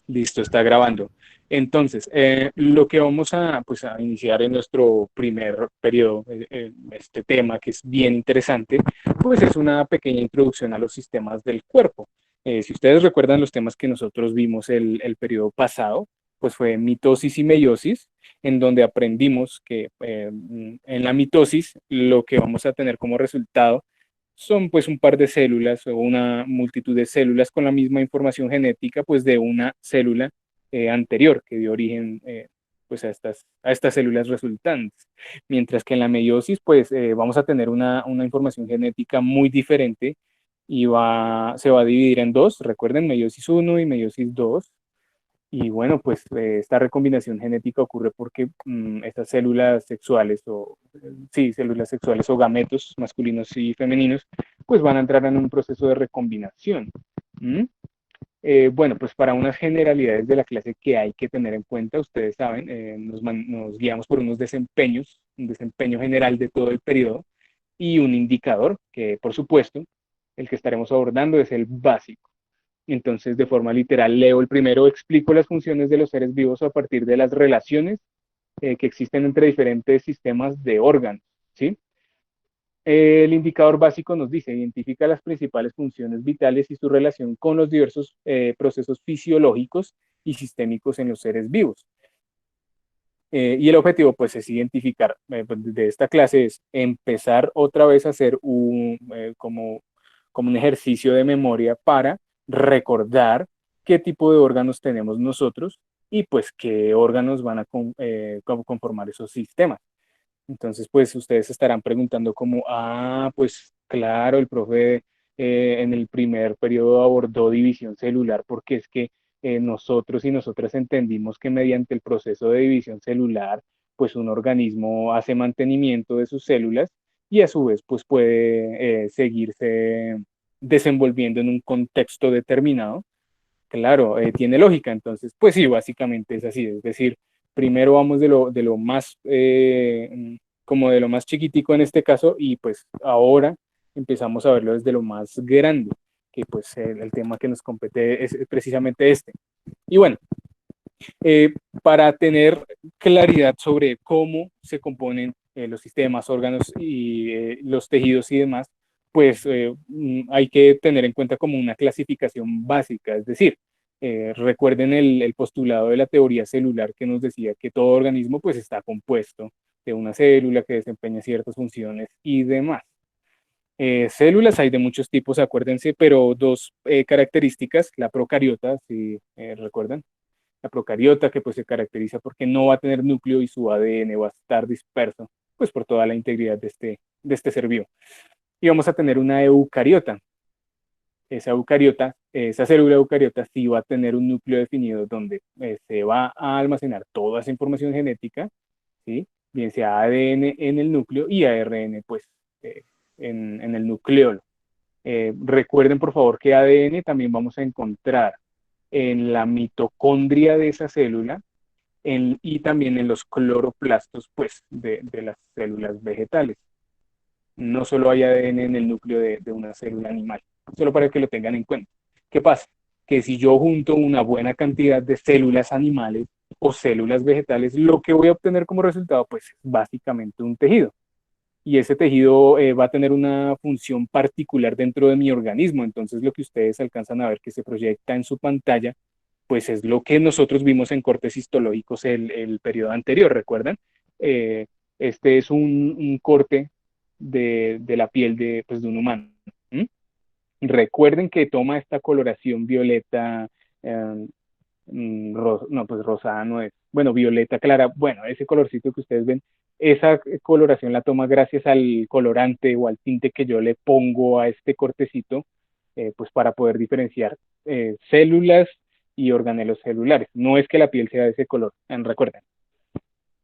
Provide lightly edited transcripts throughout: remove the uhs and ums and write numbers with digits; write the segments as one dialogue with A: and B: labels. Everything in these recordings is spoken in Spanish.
A: Listo, está grabando. Entonces, lo que vamos a, pues, a iniciar en nuestro primer periodo, este tema que es bien interesante, pues es una pequeña introducción a los sistemas del cuerpo. Si ustedes recuerdan los temas que nosotros vimos el periodo pasado, pues fue mitosis y meiosis, en donde aprendimos que en la mitosis lo que vamos a tener como resultado son pues un par de células o una multitud de células con la misma información genética pues de una célula anterior que dio origen pues a estas células resultantes. Mientras que en la meiosis pues vamos a tener una información genética muy diferente y se va a dividir en dos, recuerden, meiosis uno y meiosis 2. Y bueno, pues esta recombinación genética ocurre porque estas células sexuales sí, células sexuales o gametos masculinos y femeninos, pues van a entrar en un proceso de recombinación. ¿Mm? Bueno, pues para unas generalidades de la clase que hay que tener en cuenta, ustedes saben, nos guiamos por unos desempeños, un desempeño general de todo el periodo y un indicador que, por supuesto, el que estaremos abordando es el básico. Entonces, de forma literal, leo el primero, explico las funciones de los seres vivos a partir de las relaciones que existen entre diferentes sistemas de órganos, ¿sí? El indicador básico nos dice, identifica las principales funciones vitales y su relación con los diversos procesos fisiológicos y sistémicos en los seres vivos. Y el objetivo, pues, es identificar, de esta clase, es empezar otra vez a hacer como un ejercicio de memoria para recordar qué tipo de órganos tenemos nosotros y pues qué órganos van a conformar esos sistemas. Entonces, pues ustedes estarán preguntando como, pues claro, el profe en el primer periodo abordó división celular porque es que nosotros y nosotras entendimos que mediante el proceso de división celular, pues un organismo hace mantenimiento de sus células y a su vez, pues puede seguirse desenvolviendo en un contexto determinado. Claro, tiene lógica, entonces, pues sí, básicamente es así, es decir, primero vamos de lo más, como de lo más chiquitico en este caso, y pues ahora empezamos a verlo desde lo más grande, que pues el tema que nos compete es precisamente este. Y bueno, eh, para tener claridad sobre cómo se componen los sistemas, órganos y los tejidos y demás, pues hay que tener en cuenta como una clasificación básica, es decir, recuerden el postulado de la teoría celular que nos decía que todo organismo pues está compuesto de una célula que desempeña ciertas funciones y demás. Células hay de muchos tipos, acuérdense, pero dos características, la procariota, si recuerdan, la procariota, que pues se caracteriza porque no va a tener núcleo y su ADN va a estar disperso, pues por toda la integridad de este ser vivo. Y vamos a tener una eucariota. Esa célula eucariota sí va a tener un núcleo definido donde se va a almacenar toda esa información genética, ¿sí? Bien sea ADN en el núcleo y ARN pues eh, en el nucleolo. Recuerden por favor que ADN también vamos a encontrar en la mitocondria de esa célula y también en los cloroplastos pues, de las células vegetales. No solo hay ADN en el núcleo de una célula animal, solo para que lo tengan en cuenta. ¿Qué pasa? Que si yo junto una buena cantidad de células animales o células vegetales, lo que voy a obtener como resultado, pues es básicamente un tejido. Y ese tejido va a tener una función particular dentro de mi organismo. Entonces, lo que ustedes alcanzan a ver que se proyecta en su pantalla, pues es lo que nosotros vimos en cortes histológicos el periodo anterior, ¿recuerdan? Eh, este es un corte de la piel pues, de un humano. ¿Mm? Recuerden que toma esta coloración violeta, eh, no, pues rosada no es, bueno, violeta clara, bueno, ese colorcito que ustedes ven, esa coloración la toma gracias al colorante o al tinte que yo le pongo a este cortecito, pues para poder diferenciar células y organelos celulares. No es que la piel sea de ese color, recuerden.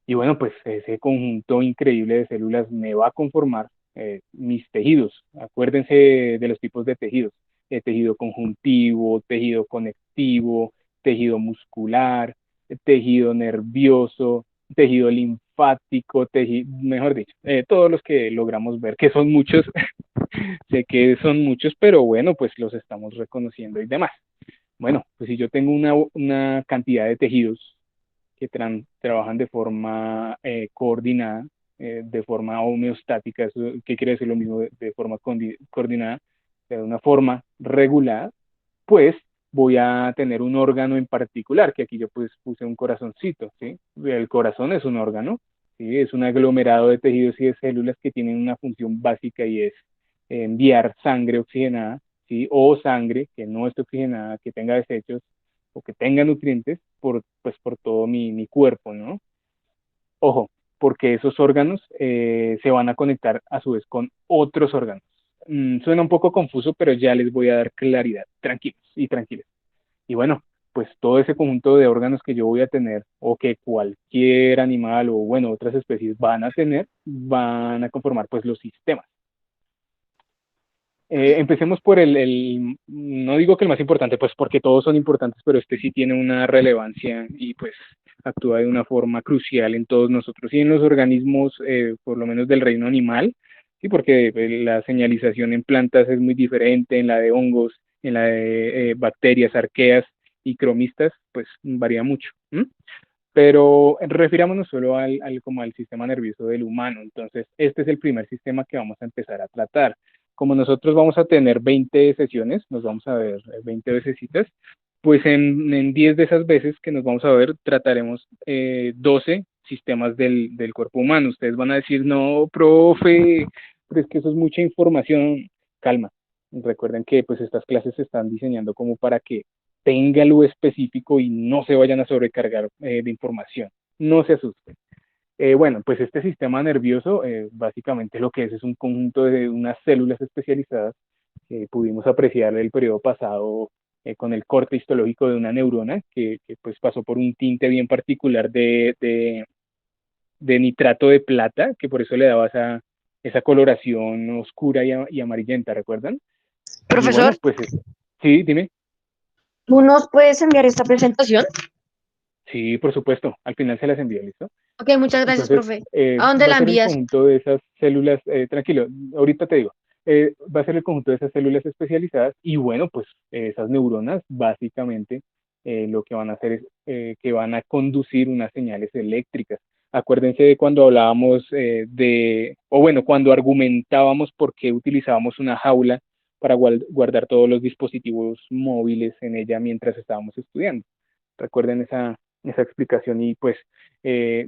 A: Y bueno, pues ese conjunto increíble de células me va a conformar mis tejidos. Acuérdense de los tipos de tejidos. Tejido conjuntivo, tejido conectivo, tejido muscular, tejido nervioso, tejido linfático, mejor dicho, todos los que logramos ver, que son muchos, sé que son muchos, pero bueno, pues los estamos reconociendo y demás. Bueno, pues si yo tengo una cantidad de tejidos que trabajan de forma coordinada, de forma homeostática, eso, ¿qué quiere decir lo mismo de forma coordinada? De una forma regulada, pues voy a tener un órgano en particular, que aquí yo pues puse un corazoncito, ¿sí? El corazón es un órgano, ¿sí? Es un aglomerado de tejidos y de células que tienen una función básica y es enviar sangre oxigenada, ¿sí? O sangre que no esté oxigenada, que tenga desechos o que tenga nutrientes pues, por todo mi cuerpo, ¿no? Ojo, porque esos órganos se van a conectar a su vez con otros órganos. Suena un poco confuso, pero ya les voy a dar claridad. Tranquilos y tranquilos. Y bueno, pues todo ese conjunto de órganos que yo voy a tener o que cualquier animal o bueno, otras especies van a tener, van a conformar pues los sistemas. Empecemos por no digo que el más importante, pues porque todos son importantes, pero este sí tiene una relevancia y pues actúa de una forma crucial en todos nosotros y en los organismos, por lo menos del reino animal, sí, porque la señalización en plantas es muy diferente, en la de hongos, en la de bacterias, arqueas y cromistas, pues varía mucho. ¿M? Pero refirámonos solo como al sistema nervioso del humano. Entonces, este es el primer sistema que vamos a empezar a tratar. Como nosotros vamos a tener 20 sesiones, nos vamos a ver 20 vecesitas, pues en 10 de esas veces que nos vamos a ver, trataremos 12 sistemas del cuerpo humano. Ustedes van a decir, no, profe, pero es que eso es mucha información. Calma. Recuerden que pues estas clases se están diseñando como para que tenga lo específico y no se vayan a sobrecargar de información. No se asusten. Bueno, pues este sistema nervioso básicamente lo que es un conjunto de unas células especializadas que pudimos apreciar el periodo pasado con el corte histológico de una neurona que pues pasó por un tinte bien particular de nitrato de plata, que por eso le daba esa coloración oscura y amarillenta, ¿recuerdan? Y
B: Profesor,
A: bueno, pues sí, dime.
B: ¿tú nos puedes enviar esta presentación?
A: Sí, por supuesto. Al final se las envío, ¿listo?
B: Ok, muchas gracias,
A: Entonces,
B: profe. ¿A dónde
A: va a
B: la
A: ser el
B: envías?
A: conjunto de esas células, tranquilo, ahorita te digo, va a ser el conjunto de esas células especializadas y bueno, pues esas neuronas básicamente lo que van a hacer es que van a conducir unas señales eléctricas. Acuérdense de cuando hablábamos o bueno, cuando argumentábamos por qué utilizábamos una jaula para guardar todos los dispositivos móviles en ella mientras estábamos estudiando. Recuerden esa explicación y pues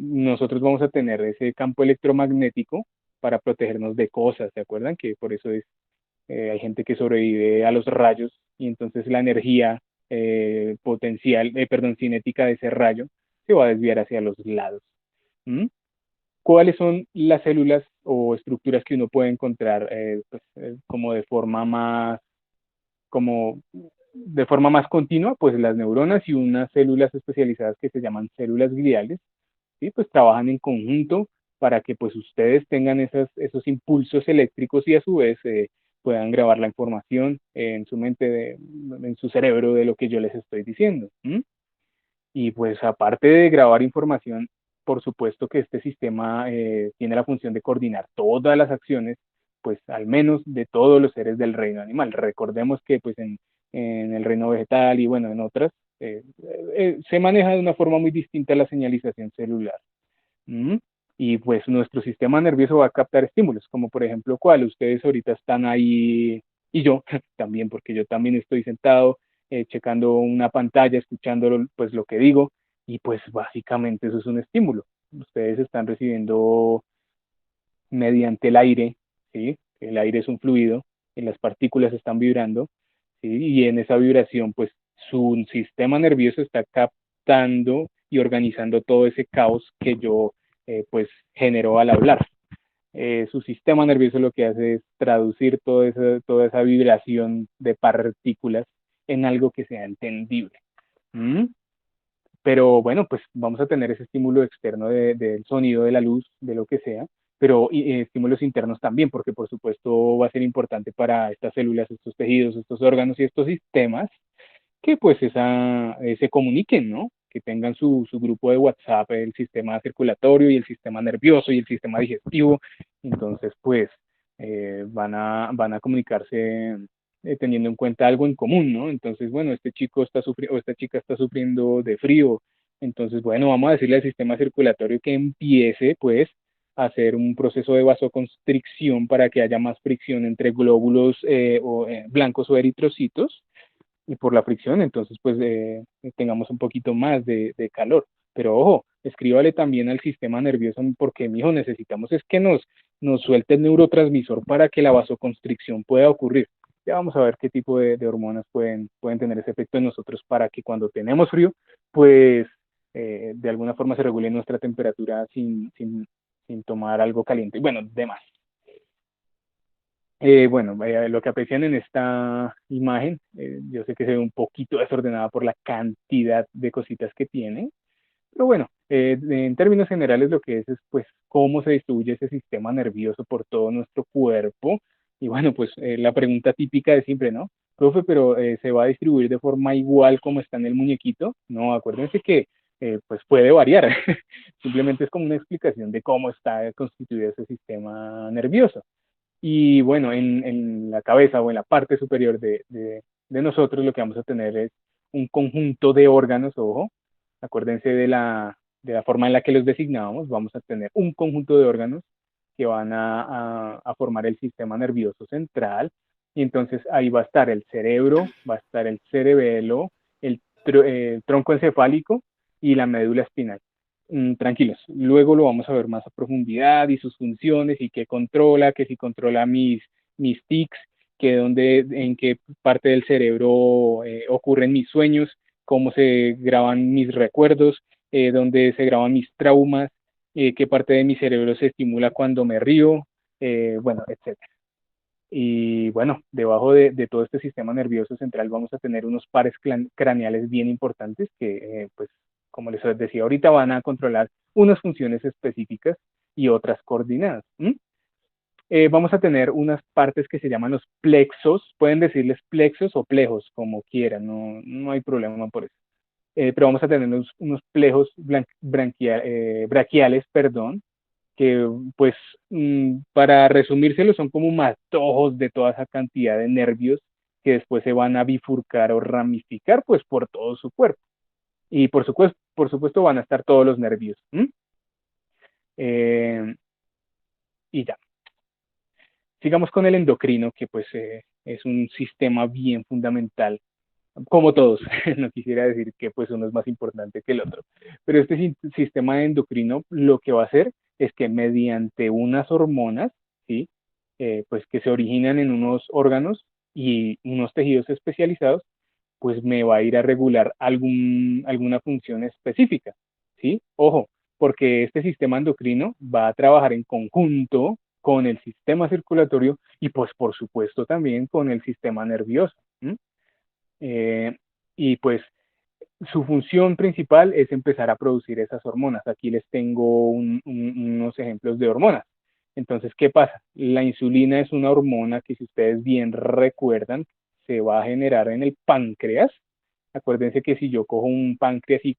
A: nosotros vamos a tener ese campo electromagnético para protegernos de cosas, ¿se acuerdan? Que por eso hay gente que sobrevive a los rayos y entonces la energía potencial, perdón, cinética de ese rayo se va a desviar hacia los lados. ¿Mm? ¿Cuáles son las células o estructuras que uno puede encontrar como como de forma más continua? Pues las neuronas y unas células especializadas que se llaman células gliales, ¿sí? Pues trabajan en conjunto para que pues ustedes tengan esos impulsos eléctricos y a su vez puedan grabar la información en su mente, en su cerebro de lo que yo les estoy diciendo. ¿M? Y pues aparte de grabar información, por supuesto que este sistema tiene la función de coordinar todas las acciones, pues al menos de todos los seres del reino animal. Recordemos que pues en el reino vegetal y bueno, en otras, se maneja de una forma muy distinta la señalización celular. ¿Mm? Y pues nuestro sistema nervioso va a captar estímulos, como por ejemplo, ¿cuál? Ustedes ahorita están ahí, y yo también, porque yo también estoy sentado checando una pantalla, escuchando pues lo que digo, y pues básicamente eso es un estímulo. Ustedes están recibiendo mediante el aire, ¿sí? El aire es un fluido, y las partículas están vibrando, ¿sí? Y en esa vibración, pues su sistema nervioso está captando y organizando todo ese caos que yo, pues, generó al hablar. Su sistema nervioso lo que hace es traducir toda esa vibración de partículas en algo que sea entendible. ¿Mm? Pero bueno, pues vamos a tener ese estímulo externo del sonido, de la luz, de lo que sea, pero estímulos internos también, porque por supuesto va a ser importante para estas células, estos tejidos, estos órganos y estos sistemas que pues se comuniquen, ¿no? Que tengan su grupo de WhatsApp, el sistema circulatorio y el sistema nervioso y el sistema digestivo. Entonces, pues van a comunicarse teniendo en cuenta algo en común, ¿no? Entonces, bueno, este chico está sufriendo, o esta chica está sufriendo de frío, entonces, bueno, vamos a decirle al sistema circulatorio que empiece, pues, a hacer un proceso de vasoconstricción para que haya más fricción entre glóbulos blancos o eritrocitos, y por la fricción, entonces pues tengamos un poquito más de calor. Pero ojo, escríbale también al sistema nervioso porque, mijo, necesitamos es que nos suelte el neurotransmisor para que la vasoconstricción pueda ocurrir. Ya vamos a ver qué tipo de hormonas pueden tener ese efecto en nosotros para que cuando tenemos frío, pues de alguna forma se regule nuestra temperatura sin tomar algo caliente. Bueno, demás. Bueno, lo que aprecian en esta imagen, yo sé que se ve un poquito desordenada por la cantidad de cositas que tiene, pero bueno, en términos generales lo que es pues cómo se distribuye ese sistema nervioso por todo nuestro cuerpo. Y bueno, pues la pregunta típica de siempre, ¿no? Profe, pero ¿se va a distribuir de forma igual como está en el muñequito? No, acuérdense que pues puede variar. Simplemente es como una explicación de cómo está constituido ese sistema nervioso. Y bueno, en la cabeza o en la parte superior de nosotros lo que vamos a tener es un conjunto de órganos, ojo, acuérdense de la forma en la que los designábamos, vamos a tener un conjunto de órganos que van a formar el sistema nervioso central, y entonces ahí va a estar el cerebro, va a estar el cerebelo, el tronco encefálico y la médula espinal. Tranquilos, luego lo vamos a ver más a profundidad y sus funciones y qué controla, que si controla mis tics, en qué parte del cerebro ocurren mis sueños, cómo se graban mis recuerdos, dónde se graban mis traumas, qué parte de mi cerebro se estimula cuando me río, bueno, etcétera. Y bueno, debajo de todo este sistema nervioso central vamos a tener unos pares craneales bien importantes que, pues, como les decía ahorita, van a controlar unas funciones específicas y otras coordinadas. Vamos a tener unas partes que se llaman los plexos, pueden decirles plexos o plejos, como quieran, no hay problema por eso. Pero vamos a tener unos plejos braquiales, perdón, que pues para resumírselo son como matojos de toda esa cantidad de nervios que después se van a bifurcar o ramificar pues por todo su cuerpo. Y por supuesto van a estar todos los nervios. Eh, y ya. Sigamos con el endocrino, que pues es un sistema bien fundamental, como todos. No quisiera decir que pues uno es más importante que el otro. Pero este sistema endocrino lo que va a hacer es que mediante unas hormonas, ¿sí? Pues que se originan en unos órganos y unos tejidos especializados, pues me va a ir a regular alguna función específica, ¿sí? Ojo, porque este sistema endocrino va a trabajar en conjunto con el sistema circulatorio y pues por supuesto también con el sistema nervioso. Eh, y pues su función principal es empezar a producir esas hormonas. Aquí les tengo unos ejemplos de hormonas. Entonces, ¿qué pasa? La insulina es una hormona que, si ustedes bien recuerdan, se va a generar en el páncreas. Acuérdense que si yo cojo un páncreas y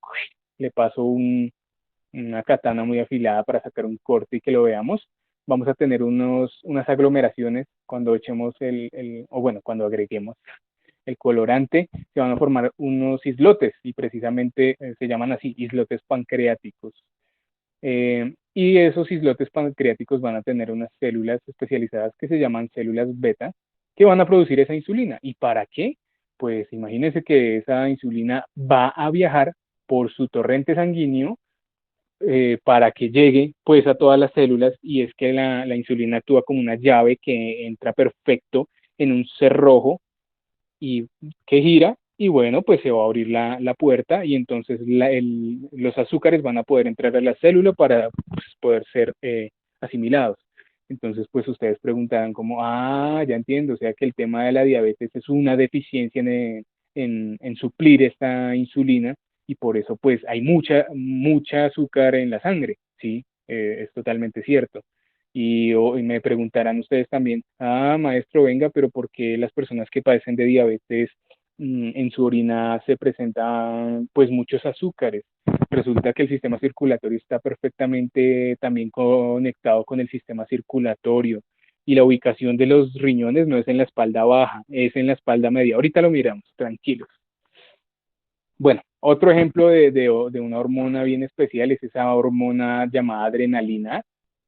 A: le paso una katana muy afilada para sacar un corte y que lo veamos, vamos a tener unas aglomeraciones cuando echemos o bueno, cuando agreguemos el colorante, se van a formar unos islotes y precisamente se llaman así, islotes pancreáticos. Y esos islotes pancreáticos van a tener unas células especializadas que se llaman células beta, que van a producir esa insulina. ¿Y para qué? Pues imagínense que esa insulina va a viajar por su torrente sanguíneo para que llegue pues a todas las células, y es que la insulina actúa como una llave que entra perfecto en un cerrojo y que gira, y bueno, pues se va a abrir la puerta y entonces los azúcares van a poder entrar a la célula para pues, poder ser asimilados. Entonces, pues ustedes preguntarán como, ya entiendo, o sea que el tema de la diabetes es una deficiencia en suplir esta insulina, y por eso pues hay mucha azúcar en la sangre, ¿sí? Es totalmente cierto. Y me preguntarán ustedes también, maestro, venga, pero ¿por qué las personas que padecen de diabetes en su orina se presentan pues muchos azúcares? Resulta que el sistema circulatorio está perfectamente también conectado con el sistema circulatorio. y la ubicación de los riñones no es en la espalda baja, es en la espalda media. Ahorita lo miramos, tranquilos. Bueno, otro ejemplo de una hormona bien especial es esa hormona llamada adrenalina,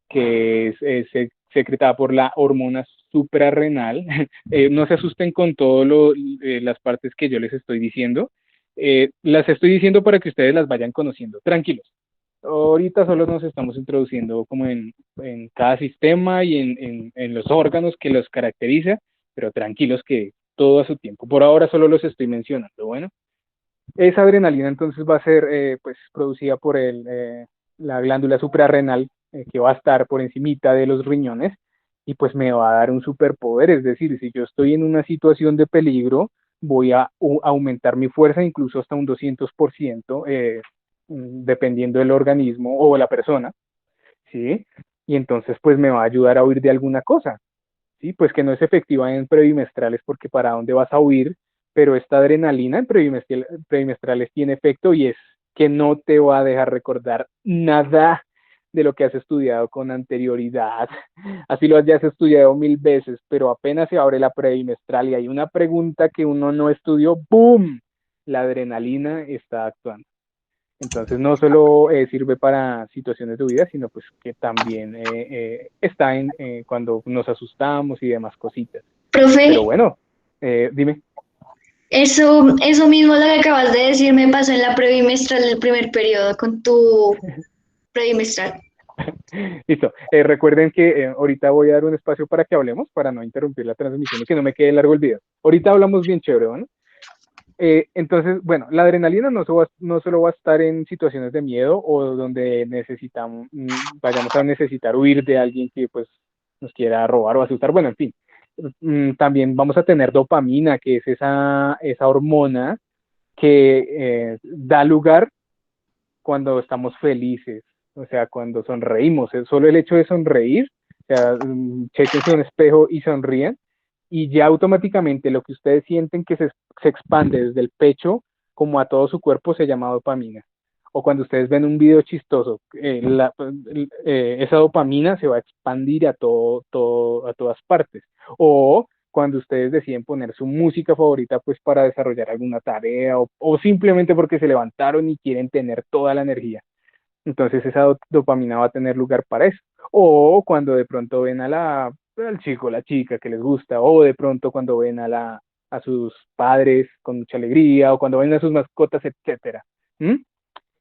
A: que es secretada por la hormona suprarrenal. No se asusten con todas las partes que yo les estoy diciendo. Las estoy diciendo para que ustedes las vayan conociendo. Tranquilos. Ahorita solo nos estamos introduciendo como en cada sistema y en los órganos que los caracteriza, pero tranquilos que todo a su tiempo. Por ahora solo los estoy mencionando. Bueno, esa adrenalina entonces va a ser pues producida por la glándula suprarrenal que va a estar por encimita de los riñones y pues me va a dar un superpoder, es decir, si yo estoy en una situación de peligro, voy a aumentar mi fuerza incluso hasta un 200%, dependiendo del organismo o la persona, ¿sí? Y entonces pues me va a ayudar a huir de alguna cosa, ¿sí? Pues que no es efectiva en prebimestrales porque para dónde vas a huir, pero esta adrenalina en prebimestrales tiene efecto y es que no te va a dejar recordar nada de lo que has estudiado con anterioridad. Así lo hayas estudiado 1000 veces, pero apenas se abre la prebimestral y hay una pregunta que uno no estudió, ¡boom! La adrenalina está actuando. Entonces no solo sirve para situaciones de vida, sino pues que también está cuando nos asustamos y demás cositas.
B: Profe,
A: Pero bueno, dime.
B: eso mismo lo que acabas de decir me pasó en la prebimestral del primer periodo con tu prebimestral.
A: Listo. Recuerden que ahorita voy a dar un espacio para que hablemos, para no interrumpir la transmisión y que no me quede largo el video. Ahorita hablamos bien chévere, ¿no? Entonces, bueno, la adrenalina no solo va a estar en situaciones de miedo o donde vayamos a necesitar huir de alguien que pues nos quiera robar o asustar, bueno, en fin. También vamos a tener dopamina, que es esa hormona que da lugar cuando estamos felices, o sea, cuando sonreímos. Solo el hecho de sonreír, o sea, chequense un espejo y sonríen, y ya automáticamente lo que ustedes sienten que se expande desde el pecho como a todo su cuerpo se llama dopamina. O cuando ustedes ven un video chistoso, esa dopamina se va a expandir a todas partes. O cuando ustedes deciden poner su música favorita pues para desarrollar alguna tarea o simplemente porque se levantaron y quieren tener toda la energía. Entonces esa dopamina va a tener lugar para eso. O cuando de pronto ven al chico, la chica que les gusta, o de pronto cuando ven a sus padres con mucha alegría, o cuando ven a sus mascotas, etcétera. ¿Mm?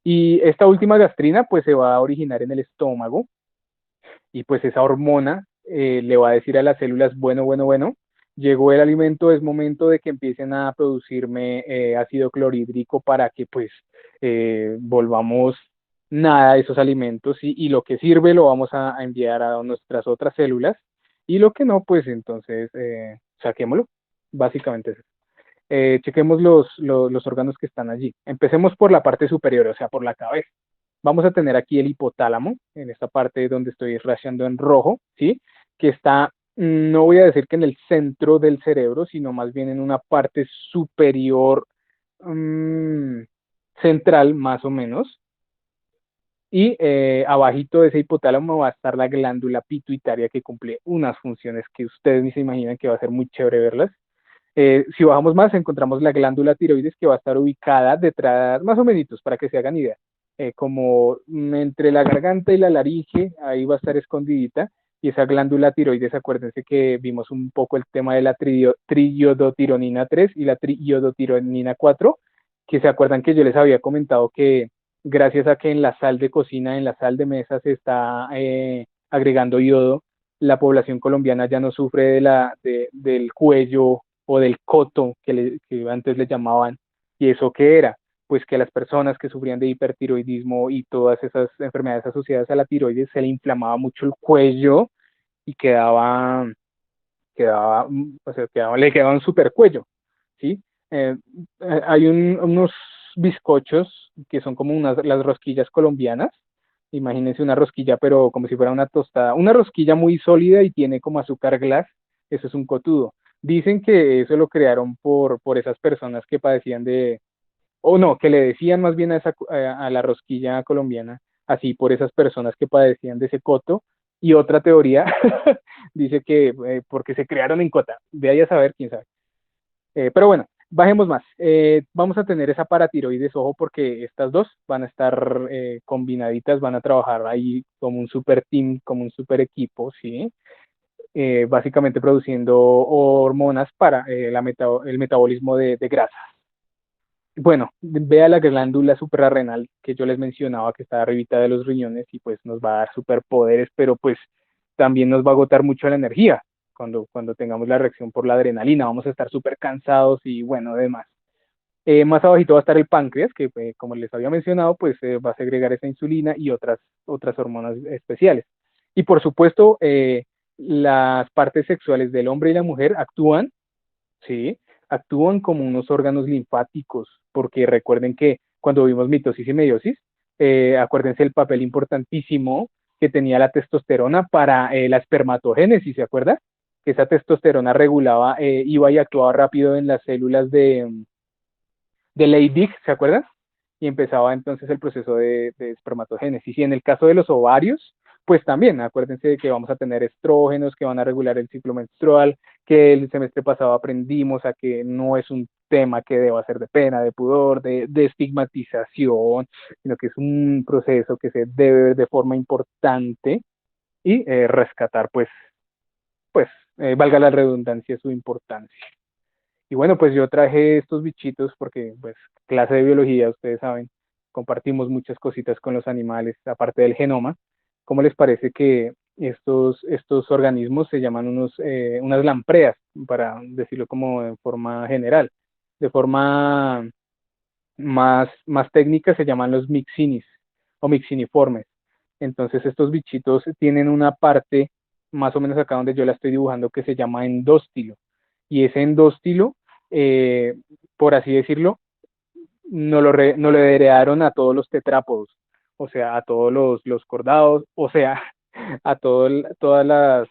A: Y esta última gastrina pues se va a originar en el estómago y pues esa hormona le va a decir a las células, bueno, bueno, bueno, llegó el alimento, es momento de que empiecen a producirme ácido clorhídrico para que pues volvamos nada de esos alimentos y lo que sirve lo vamos a enviar a nuestras otras células y lo que no, pues entonces saquémoslo, básicamente es eso. Chequemos los órganos que están allí. Empecemos por la parte superior, o sea, por la cabeza. Vamos a tener aquí el hipotálamo, en esta parte donde estoy rayando en rojo, ¿sí? Que está, no voy a decir que en el centro del cerebro, sino más bien en una parte superior central, más o menos. Y abajito de ese hipotálamo va a estar la glándula pituitaria que cumple unas funciones que ustedes ni se imaginan que va a ser muy chévere verlas. Si bajamos más, encontramos la glándula tiroides que va a estar ubicada detrás, más o menos, para que se hagan idea, como entre la garganta y la laringe, ahí va a estar escondidita, y esa glándula tiroides, acuérdense que vimos un poco el tema de la triiodotironina 3 y la triiodotironina 4, que se acuerdan que yo les había comentado que gracias a que en la sal de cocina, en la sal de mesa se está agregando yodo, la población colombiana ya no sufre del cuello o del coto que antes le llamaban. ¿Y eso qué era? Pues que a las personas que sufrían de hipertiroidismo y todas esas enfermedades asociadas a la tiroides se le inflamaba mucho el cuello y le quedaba un super cuello, ¿sí? Eh, hay unos bizcochos que son como las rosquillas colombianas. Imagínense una rosquilla, pero como si fuera una tostada. Una rosquilla muy sólida y tiene como azúcar glass. Eso es un cotudo. Dicen que eso lo crearon por esas personas que padecían o no, que le decían más bien a la rosquilla colombiana, así por esas personas que padecían de ese coto, Y otra teoría dice que porque se crearon en cota, de ahí a saber, quién sabe. Pero bueno, bajemos más. Vamos a tener esa paratiroides, ojo, porque estas dos van a estar combinaditas, van a trabajar ahí como un super team, como un super equipo, ¿sí? Básicamente produciendo hormonas para el metabolismo de grasa. Bueno, vea la glándula suprarrenal que yo les mencionaba que está arribita de los riñones y pues nos va a dar superpoderes, pero pues también nos va a agotar mucho la energía cuando tengamos la reacción por la adrenalina, vamos a estar súper cansados y bueno, demás. Más abajito va a estar el páncreas, que como les había mencionado, pues va a segregar esa insulina y otras hormonas especiales. Y por supuesto, las partes sexuales del hombre y la mujer actúan, ¿sí? Actúan como unos órganos linfáticos, porque recuerden que cuando vimos mitosis y meiosis, acuérdense el papel importantísimo que tenía la testosterona para la espermatogénesis, ¿se acuerda? Que esa testosterona regulaba, iba y actuaba rápido en las células de Leydig, ¿se acuerdan? Y empezaba entonces el proceso de espermatogénesis. Y en el caso de los ovarios, pues también, acuérdense de que vamos a tener estrógenos que van a regular el ciclo menstrual, que el semestre pasado aprendimos a que no es un tema que deba ser de pena, de pudor, de estigmatización, sino que es un proceso que se debe ver de forma importante y rescatar, pues valga la redundancia, su importancia. Y bueno, pues yo traje estos bichitos porque, pues, clase de biología, ustedes saben, compartimos muchas cositas con los animales, aparte del genoma. ¿Cómo les parece que estos organismos se llaman unas lampreas, para decirlo como en forma general? De forma más técnica se llaman los mixinis o mixiniformes. Entonces estos bichitos tienen una parte, más o menos acá donde yo la estoy dibujando, que se llama endóstilo. Y ese endóstilo, eh, por así decirlo, no lo heredaron a todos los tetrápodos, o sea, a todos los cordados, o sea, a todas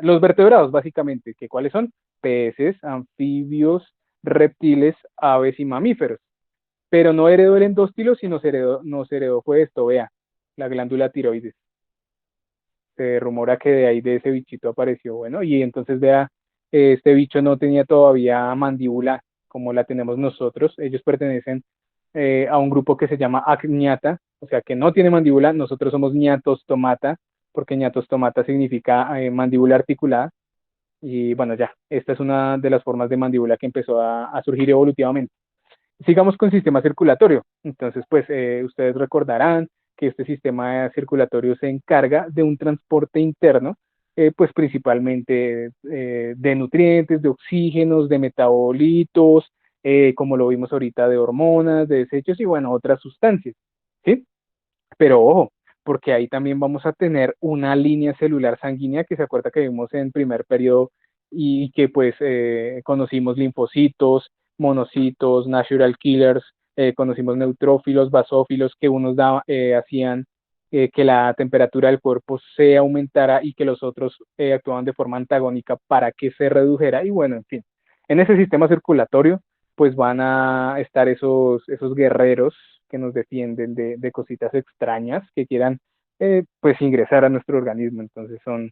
A: los vertebrados, básicamente, que cuáles son peces, anfibios, reptiles, aves y mamíferos. Pero no heredó el endóstilo, sino nos heredó fue esto, vea, la glándula tiroides. Se rumora que de ahí de ese bichito apareció, bueno, y entonces vea, este bicho no tenía todavía mandíbula como la tenemos nosotros, ellos pertenecen a un grupo que se llama Acniata, o sea que no tiene mandíbula, nosotros somos Niatostomata, porque Niatostomata significa mandíbula articulada, y bueno, ya, esta es una de las formas de mandíbula que empezó a surgir evolutivamente. Sigamos con sistema circulatorio. Entonces, pues ustedes recordarán que este sistema circulatorio se encarga de un transporte interno, pues principalmente de nutrientes, de oxígenos, de metabolitos, como lo vimos ahorita, de hormonas, de desechos y bueno, otras sustancias, ¿sí? Pero ojo, porque ahí también vamos a tener una línea celular sanguínea que se acuerda que vimos en primer periodo y que pues conocimos linfocitos, monocitos, natural killers, conocimos neutrófilos, basófilos, que unos hacían que la temperatura del cuerpo se aumentara y que los otros actuaban de forma antagónica para que se redujera y bueno, en fin. En ese sistema circulatorio pues van a estar esos guerreros que nos defienden de cositas extrañas que quieran pues ingresar a nuestro organismo. Entonces son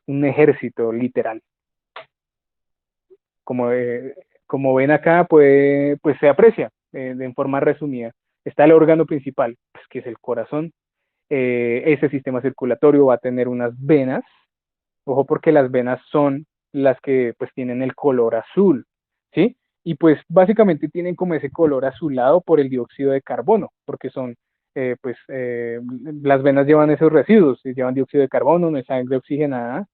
A: un ejército literal. Como, como ven acá, pues se aprecia en forma resumida. Está el órgano principal, pues, que es el corazón. Ese sistema circulatorio va a tener unas venas. Ojo porque las venas son las que pues tienen el color azul, ¿sí? Y pues básicamente tienen como ese color azulado por el dióxido de carbono, porque son, las venas llevan esos residuos, llevan dióxido de carbono, no es sangre oxigenada,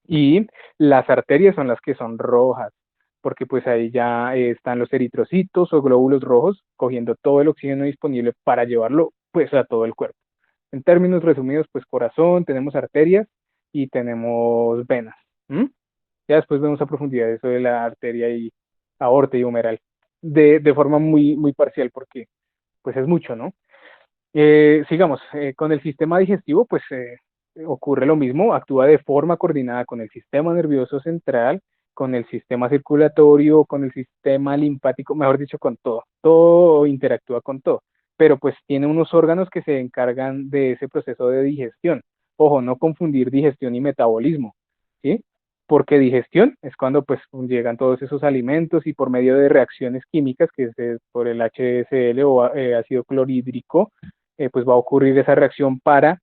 A: y las arterias son las que son rojas, porque pues ahí ya están los eritrocitos o glóbulos rojos cogiendo todo el oxígeno disponible para llevarlo pues a todo el cuerpo. En términos resumidos, pues corazón, tenemos arterias y tenemos venas. ¿M? Ya después vemos a profundidad eso de la arteria y aorta y humeral, de forma muy parcial, porque pues es mucho, ¿no? Sigamos, con el sistema digestivo, pues ocurre lo mismo, actúa de forma coordinada con el sistema nervioso central, con el sistema circulatorio, con el sistema linfático, mejor dicho, con todo. Todo interactúa con todo, pero pues tiene unos órganos que se encargan de ese proceso de digestión. Ojo, no confundir digestión y metabolismo, ¿sí? Porque digestión es cuando pues llegan todos esos alimentos y por medio de reacciones químicas, que es por el HCl o ácido clorhídrico, pues va a ocurrir esa reacción para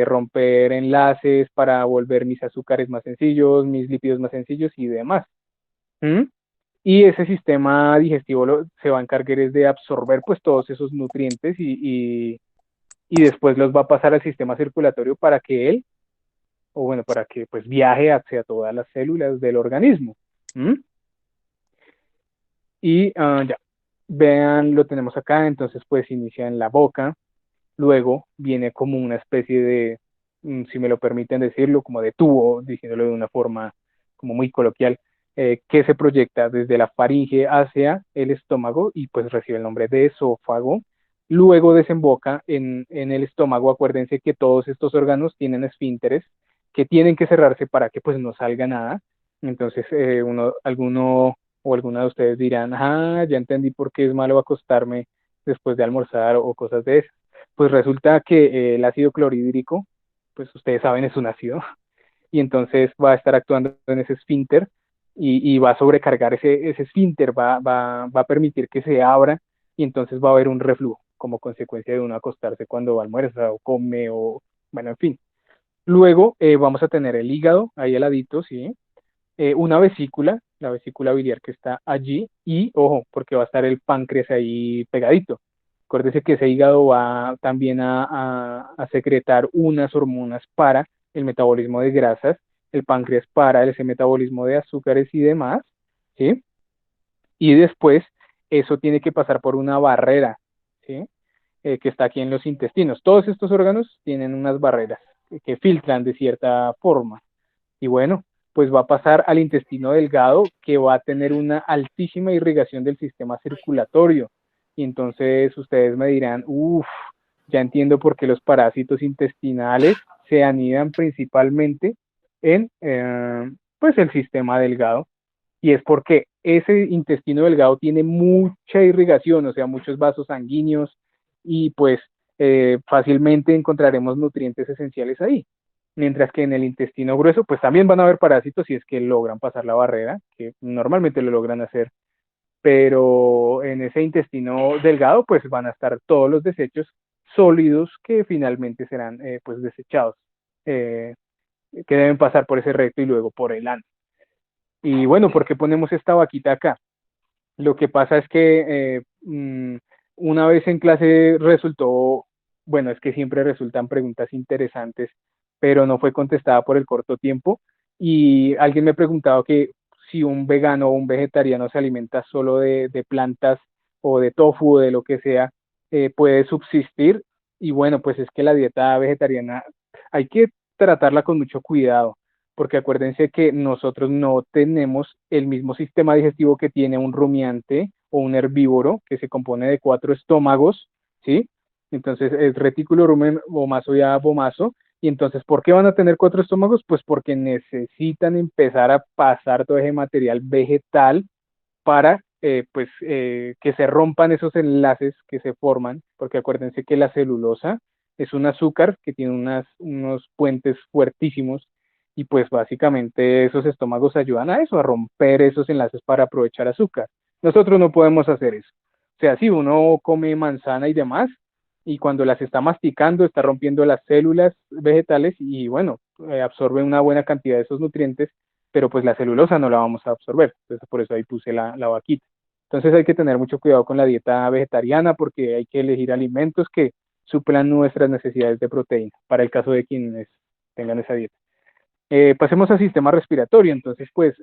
A: romper enlaces, para volver mis azúcares más sencillos, mis lípidos más sencillos y demás. ¿Mm? Y ese sistema digestivo se va a encargar es de absorber pues todos esos nutrientes y después los va a pasar al sistema circulatorio para que él, o bueno, para que pues viaje hacia todas las células del organismo. ¿Mm? Y ya, vean, lo tenemos acá, entonces pues inicia en la boca, luego viene como una especie de, si me lo permiten decirlo, como de tubo, diciéndolo de una forma como muy coloquial, que se proyecta desde la faringe hacia el estómago y pues recibe el nombre de esófago. Luego desemboca en el estómago. Acuérdense que todos estos órganos tienen esfínteres que tienen que cerrarse para que pues no salga nada. Entonces, alguno o alguna de ustedes dirán, ah, ya entendí por qué es malo acostarme después de almorzar o cosas de eso. Pues resulta que el ácido clorhídrico, pues ustedes saben, es un ácido, y entonces va a estar actuando en ese esfínter y va a sobrecargar ese esfínter, va a permitir que se abra y entonces va a haber un reflujo como consecuencia de uno acostarse cuando almuerza o come o, bueno, en fin. Luego vamos a tener el hígado ahí al ladito, ¿sí? Una vesícula, la vesícula biliar que está allí, y ojo, porque va a estar el páncreas ahí pegadito. Acuérdese que ese hígado va también a secretar unas hormonas para el metabolismo de grasas, el páncreas para ese metabolismo de azúcares y demás, ¿sí? Y después eso tiene que pasar por una barrera, ¿sí? Que está aquí en los intestinos. Todos estos órganos tienen unas barreras que filtran de cierta forma. Y bueno, pues va a pasar al intestino delgado que va a tener una altísima irrigación del sistema circulatorio. Y entonces ustedes me dirán, uff, ya entiendo por qué los parásitos intestinales se anidan principalmente en pues el sistema delgado. Y es porque ese intestino delgado tiene mucha irrigación, o sea, muchos vasos sanguíneos y pues fácilmente encontraremos nutrientes esenciales ahí. Mientras que en el intestino grueso, pues también van a haber parásitos si es que logran pasar la barrera, que normalmente lo logran hacer, pero en ese intestino delgado, pues van a estar todos los desechos sólidos que finalmente serán pues desechados, eh, que deben pasar por ese recto y luego por el ano. Y bueno, ¿por qué ponemos esta vaquita acá? Lo que pasa es que una vez en clase resultó, bueno, es que siempre resultan preguntas interesantes, pero no fue contestada por el corto tiempo. Y alguien me preguntaba que si un vegano o un vegetariano se alimenta solo de plantas o de tofu o de lo que sea, puede subsistir. Y bueno, pues es que la dieta vegetariana hay que tratarla con mucho cuidado porque acuérdense que nosotros no tenemos el mismo sistema digestivo que tiene un rumiante o un herbívoro, que se compone de 4 estómagos, ¿sí? Entonces es retículo, rumen, vomazo y abomazo. Y entonces, ¿por qué van a tener 4 estómagos? Pues porque necesitan empezar a pasar todo ese material vegetal para pues que se rompan esos enlaces que se forman, porque acuérdense que la celulosa es un azúcar que tiene unos puentes fuertísimos y pues básicamente esos estómagos ayudan a eso, a romper esos enlaces para aprovechar azúcar. Nosotros no podemos hacer eso. O sea, si uno come manzana y demás, y cuando las está masticando, está rompiendo las células vegetales y bueno, absorbe una buena cantidad de esos nutrientes, pero pues la celulosa no la vamos a absorber. Entonces por eso ahí puse la vaquita. Entonces hay que tener mucho cuidado con la dieta vegetariana porque hay que elegir alimentos que suplan nuestras necesidades de proteína, para el caso de quienes tengan esa dieta. Pasemos al sistema respiratorio. Entonces, pues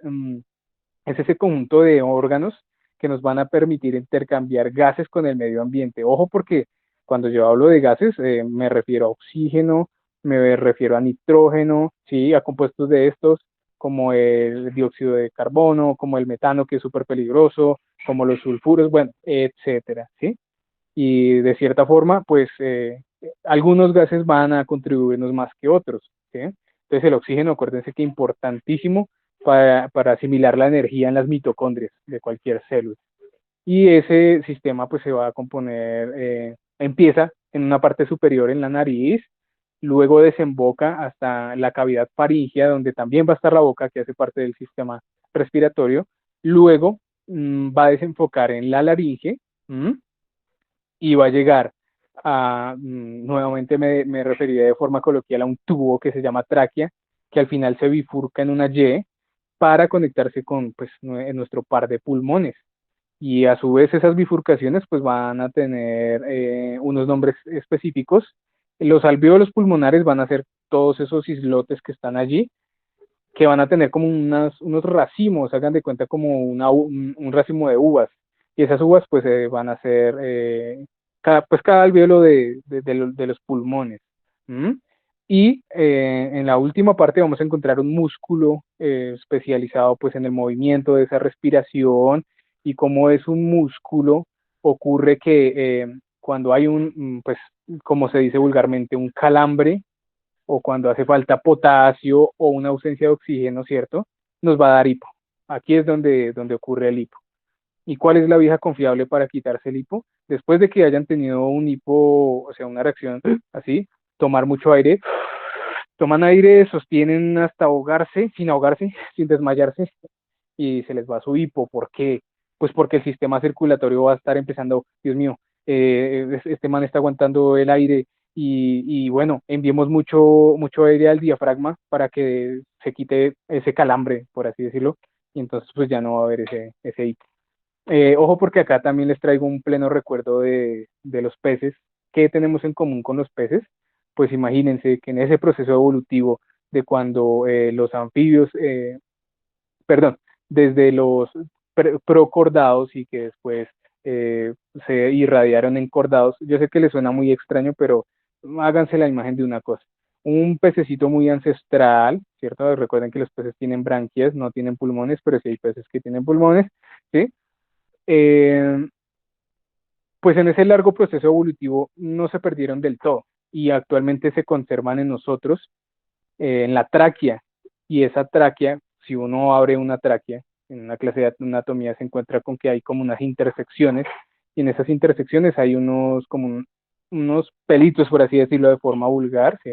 A: es ese conjunto de órganos que nos van a permitir intercambiar gases con el medio ambiente. Ojo porque cuando yo hablo de gases me refiero a oxígeno, me refiero a nitrógeno, ¿sí? A compuestos de estos como el dióxido de carbono, como el metano que es súper peligroso, como los sulfuros, bueno, etcétera, ¿sí? Y de cierta forma, pues algunos gases van a contribuirnos más que otros, ¿sí? Entonces el oxígeno, acuérdense que es importantísimo para asimilar la energía en las mitocondrias de cualquier célula. Y ese sistema pues se va a componer, empieza en una parte superior en la nariz, luego desemboca hasta la cavidad faríngea, donde también va a estar la boca, que hace parte del sistema respiratorio, luego va a desenfocar en la laringe, y va a llegar a, nuevamente me referiría de forma coloquial a un tubo que se llama tráquea, que al final se bifurca en una Y para conectarse con pues, en nuestro par de pulmones. Y a su vez esas bifurcaciones pues van a tener unos nombres específicos. Los alvéolos pulmonares van a ser todos esos islotes que están allí, que van a tener como unos racimos, hagan de cuenta como un racimo de uvas. Y esas uvas pues van a ser pues cada alvéolo de los pulmones. ¿M? Y en la última parte vamos a encontrar un músculo especializado pues en el movimiento de esa respiración, y como es un músculo, ocurre que cuando hay pues como se dice vulgarmente, un calambre, o cuando hace falta potasio o una ausencia de oxígeno, ¿cierto? Nos va a dar hipo. Aquí es donde ocurre el hipo. ¿Y cuál es la vieja confiable para quitarse el hipo? Después de que hayan tenido un hipo, o sea, una reacción así, tomar mucho aire, toman aire, sostienen hasta ahogarse, sin desmayarse, y se les va su hipo. ¿Por qué? Pues porque el sistema circulatorio va a estar empezando, Dios mío, este man está aguantando el aire, y bueno, enviemos mucho aire al diafragma para que se quite ese calambre, por así decirlo, y entonces pues ya no va a haber ese hipo. Ojo porque acá también les traigo un pleno recuerdo de los peces. ¿Qué tenemos en común con los peces? Pues imagínense que en ese proceso evolutivo de cuando los anfibios, perdón, desde los procordados, y que después eh, se irradiaron en cordados. Yo sé que les suena muy extraño, pero háganse la imagen de una cosa. Un pececito muy ancestral, ¿cierto? Recuerden que los peces tienen branquias, no tienen pulmones, pero sí hay peces que tienen pulmones, ¿sí? Eh, pues en ese largo proceso evolutivo no se perdieron del todo, y actualmente se conservan en nosotros, en la tráquea. Y esa tráquea, si uno abre una tráquea, en una clase de anatomía se encuentra con que hay como unas intersecciones, y en esas intersecciones hay unos pelitos, por así decirlo de forma vulgar, ¿sí?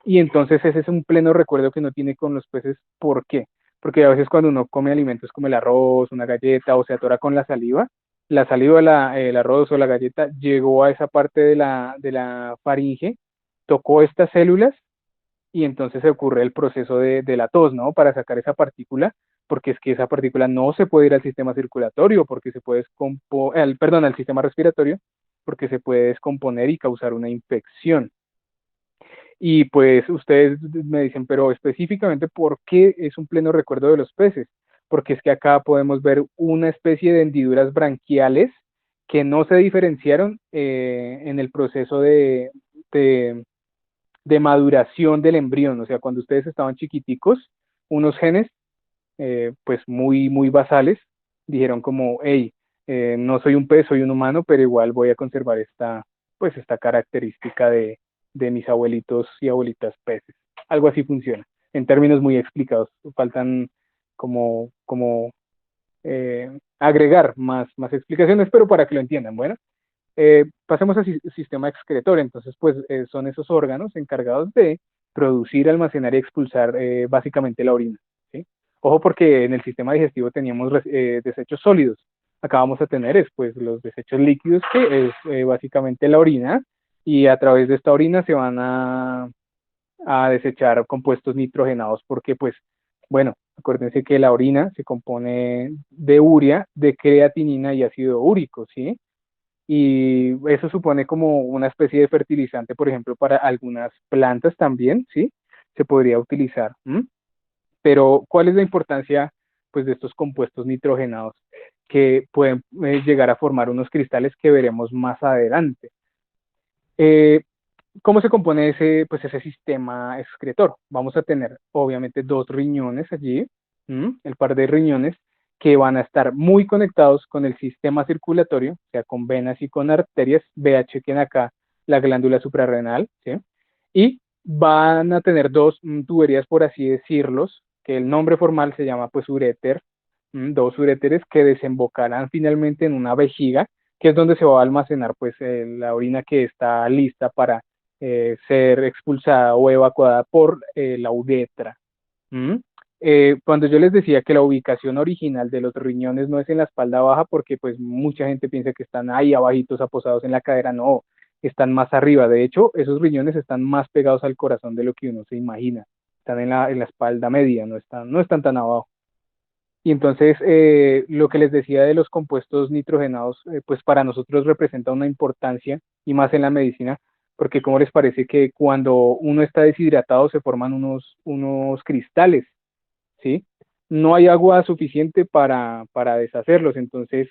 A: Y entonces ese es un pleno recuerdo que uno tiene con los peces. ¿Por qué? Porque a veces cuando uno come alimentos como el arroz, una galleta, o se atora con la saliva, el arroz o la galleta llegó a esa parte de la faringe, tocó estas células, y entonces se ocurre el proceso de la tos, ¿no? Para sacar esa partícula, porque es que esa partícula no se puede ir al sistema circulatorio, porque se puede perdón, al sistema respiratorio, porque se puede descomponer y causar una infección. Y pues ustedes me dicen, pero específicamente, ¿por qué es un pleno recuerdo de los peces? Porque es que acá podemos ver una especie de hendiduras branquiales que no se diferenciaron en el proceso de, de maduración del embrión. O sea, cuando ustedes estaban chiquiticos, unos genes, pues muy basales, dijeron como, hey, no soy un pez, soy un humano, pero igual voy a conservar pues esta característica de mis abuelitos y abuelitas peces. Algo así funciona, en términos muy explicados. Faltan como agregar más explicaciones, pero para que lo entiendan. Bueno, pasemos al sistema excretor. Entonces, pues son esos órganos encargados de producir, almacenar y expulsar básicamente la orina, ¿sí? Ojo porque en el sistema digestivo teníamos desechos sólidos. Acá vamos a tener pues los desechos líquidos, que es básicamente la orina, y a través de esta orina se van a desechar compuestos nitrogenados, porque pues, bueno, acuérdense que la orina se compone de urea, de creatinina y ácido úrico, ¿sí? Y eso supone como una especie de fertilizante, por ejemplo, para algunas plantas también, ¿sí? Se podría utilizar. ¿M? Pero, ¿cuál es la importancia, pues, de estos compuestos nitrogenados que pueden llegar a formar unos cristales que veremos más adelante? Eh, ¿Cómo se compone ese sistema excretor? Vamos a tener, obviamente, dos riñones allí, el par de riñones que van a estar muy conectados con el sistema circulatorio, o sea, con venas y con arterias. Vea, chequen acá la glándula suprarrenal, ¿sí? Y van a tener dos tuberías, por así decirlos, que el nombre formal se llama pues uréter, dos uréteres que desembocarán finalmente en una vejiga, que es donde se va a almacenar pues la orina que está lista para ser expulsada o evacuada por la uretra. ¿Mm? Cuando yo les decía que la ubicación original de los riñones no es en la espalda baja, porque pues mucha gente piensa que están ahí abajitos aposados en la cadera, no, están más arriba. De hecho, esos riñones están más pegados al corazón de lo que uno se imagina. Están en la espalda media, no están tan abajo. Y entonces, lo que les decía de los compuestos nitrogenados, pues para nosotros representa una importancia, y más en la medicina, porque ¿cómo les parece que cuando uno está deshidratado se forman unos cristales? ¿Sí? No hay agua suficiente para deshacerlos, entonces,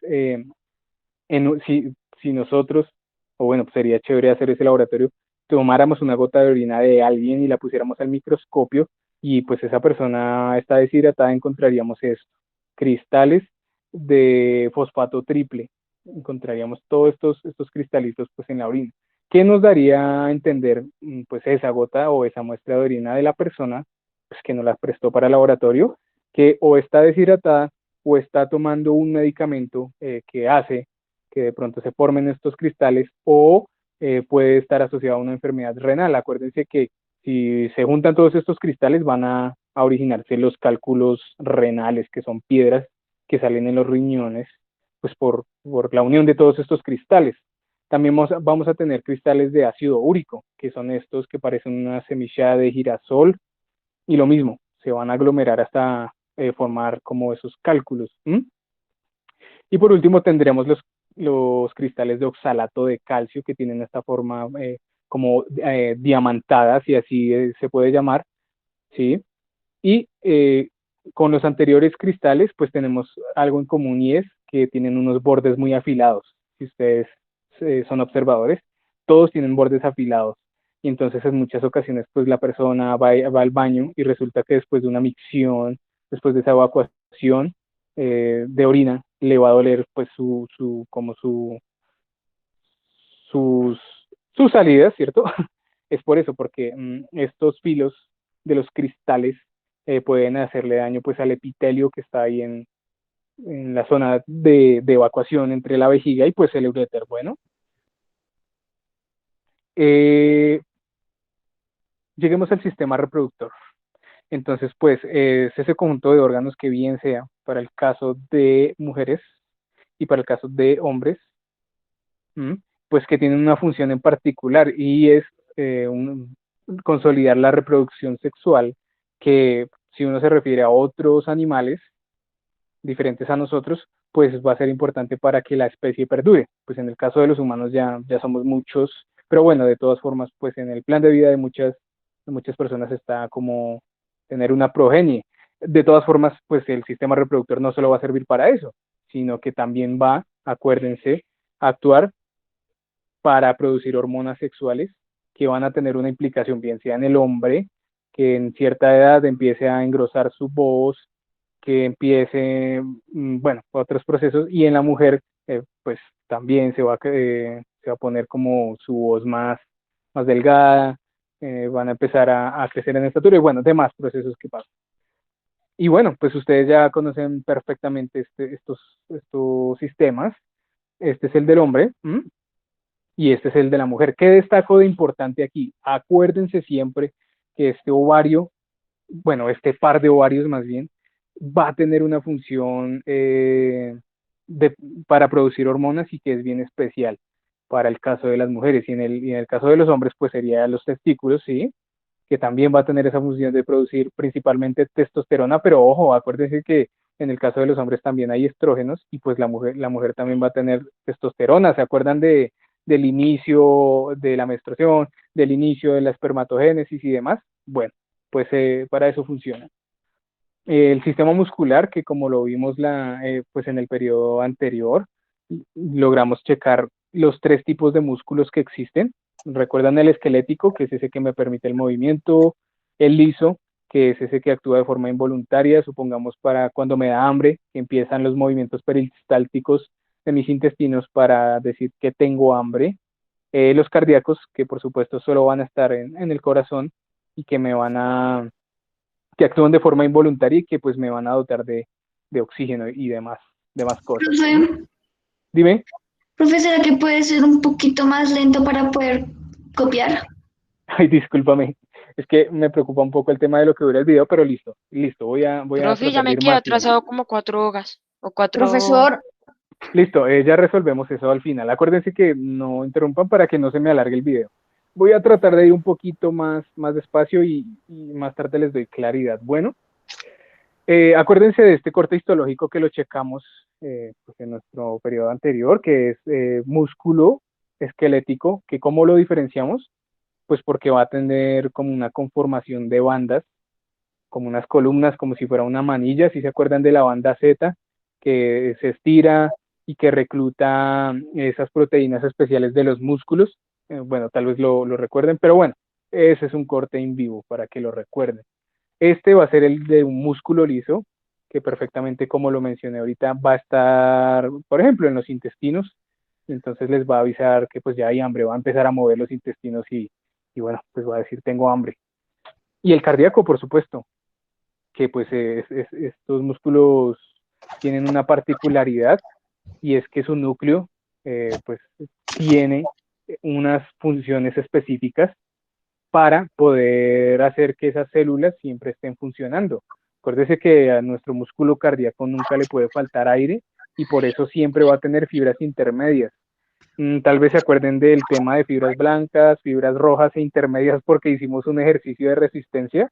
A: si nosotros, o bueno, pues sería chévere hacer ese laboratorio, tomáramos una gota de orina de alguien y la pusiéramos al microscopio, y pues esa persona está deshidratada, encontraríamos esto, cristales de fosfato triple, encontraríamos todos estos cristalitos pues en la orina. ¿Qué nos daría a entender pues esa gota o esa muestra de orina de la persona pues, que nos la prestó para el laboratorio? Que o está deshidratada o está tomando un medicamento que hace que de pronto se formen estos cristales, o puede estar asociado a una enfermedad renal. Acuérdense que si se juntan todos estos cristales van a originarse los cálculos renales, que son piedras que salen en los riñones, pues por la unión de todos estos cristales. También vamos a tener cristales de ácido úrico, que son estos que parecen una semilla de girasol, y lo mismo, se van a aglomerar hasta formar como esos cálculos. ¿Mm? Y por último tendremos los cristales de oxalato de calcio, que tienen esta forma como diamantada, si así se puede llamar, ¿sí? Y con los anteriores cristales, pues tenemos algo en común, y es que tienen unos bordes muy afilados. Si ustedes son observadores, todos tienen bordes afilados. Y entonces en muchas ocasiones, pues la persona va al baño y resulta que después de una micción, después de esa evacuación de orina, le va a doler pues como sus, sus salidas, ¿cierto? Es por eso, porque estos filos de los cristales pueden hacerle daño pues al epitelio que está ahí en la zona de evacuación entre la vejiga y pues el uréter. Bueno, eh, lleguemos al sistema reproductor. Entonces, pues es ese conjunto de órganos que bien sea para el caso de mujeres y para el caso de hombres, ¿m? Pues que tienen una función en particular, y es consolidar la reproducción sexual, que si uno se refiere a otros animales diferentes a nosotros, pues va a ser importante para que la especie perdure. Pues en el caso de los humanos ya somos muchos, pero bueno, de todas formas, pues en el plan de vida de muchas personas está como tener una progenie. De todas formas, pues el sistema reproductor no solo va a servir para eso, sino que también va, acuérdense, a actuar para producir hormonas sexuales que van a tener una implicación, bien sea en el hombre, que en cierta edad empiece a engrosar su voz, que empiece, bueno, otros procesos, y en la mujer, pues también se va a poner como su voz más delgada, van a empezar a crecer en estatura, y bueno, demás procesos que pasan. Y bueno, pues ustedes ya conocen perfectamente estos sistemas. Este es el del hombre, y este es el de la mujer. ¿Qué destaco de importante aquí? Acuérdense siempre que este ovario, bueno, este par de ovarios más bien, va a tener una función de, para producir hormonas, y que es bien especial para el caso de las mujeres. Y en el caso de los hombres, pues sería los testículos, ¿sí? Que también va a tener esa función de producir principalmente testosterona, pero ojo, acuérdense que en el caso de los hombres también hay estrógenos, y pues la mujer también va a tener testosterona. ¿Se acuerdan del inicio de la menstruación, del inicio de la espermatogénesis y demás? Bueno, pues para eso funciona. El sistema muscular, que como lo vimos pues en el periodo anterior, logramos checar los tres tipos de músculos que existen. Recuerdan el esquelético, que es ese que me permite el movimiento; el liso, que es ese que actúa de forma involuntaria, supongamos para cuando me da hambre, que empiezan los movimientos peristálticos de mis intestinos para decir que tengo hambre; los cardíacos, que por supuesto solo van a estar en el corazón, y que actúan de forma involuntaria, y que pues me van a dotar de oxígeno y demás cosas.
B: Profe,
A: Dime.
B: profe, ¿será que puede ser un poquito más lento para poder copiar?
A: Ay, discúlpame. Es que me preocupa un poco el tema de lo que dura el video, pero listo, listo, voy a
C: Profe, ya
A: tratar de
C: me
A: ir
C: quedé
A: más lento.
C: atrasado como 4 horas. O cuatro.
B: Profesor,
A: Listo, ya resolvemos eso al final. Acuérdense que no interrumpan para que no se me alargue el video. Voy a tratar de ir un poquito más despacio y más tarde les doy claridad. Bueno, acuérdense de este corte histológico que lo checamos pues en nuestro periodo anterior, que es músculo esquelético, que ¿cómo lo diferenciamos? Pues porque va a tener como una conformación de bandas, como unas columnas, como si fuera una manilla, si se acuerdan de la banda Z, que se estira y que recluta esas proteínas especiales de los músculos. Bueno, tal vez lo recuerden, pero bueno, ese es un corte en vivo para que lo recuerden. Este va a ser el de un músculo liso, que perfectamente, como lo mencioné ahorita, va a estar, por ejemplo, en los intestinos. Entonces les va a avisar que pues ya hay hambre, va a empezar a mover los intestinos y bueno, pues va a decir tengo hambre. Y el cardíaco, por supuesto, que pues estos músculos tienen una particularidad y es que su núcleo pues tiene unas funciones específicas para poder hacer que esas células siempre estén funcionando. Acuérdese que a nuestro músculo cardíaco nunca le puede faltar aire y por eso siempre va a tener fibras intermedias. Tal vez se acuerden del tema de fibras blancas, fibras rojas e intermedias porque hicimos un ejercicio de resistencia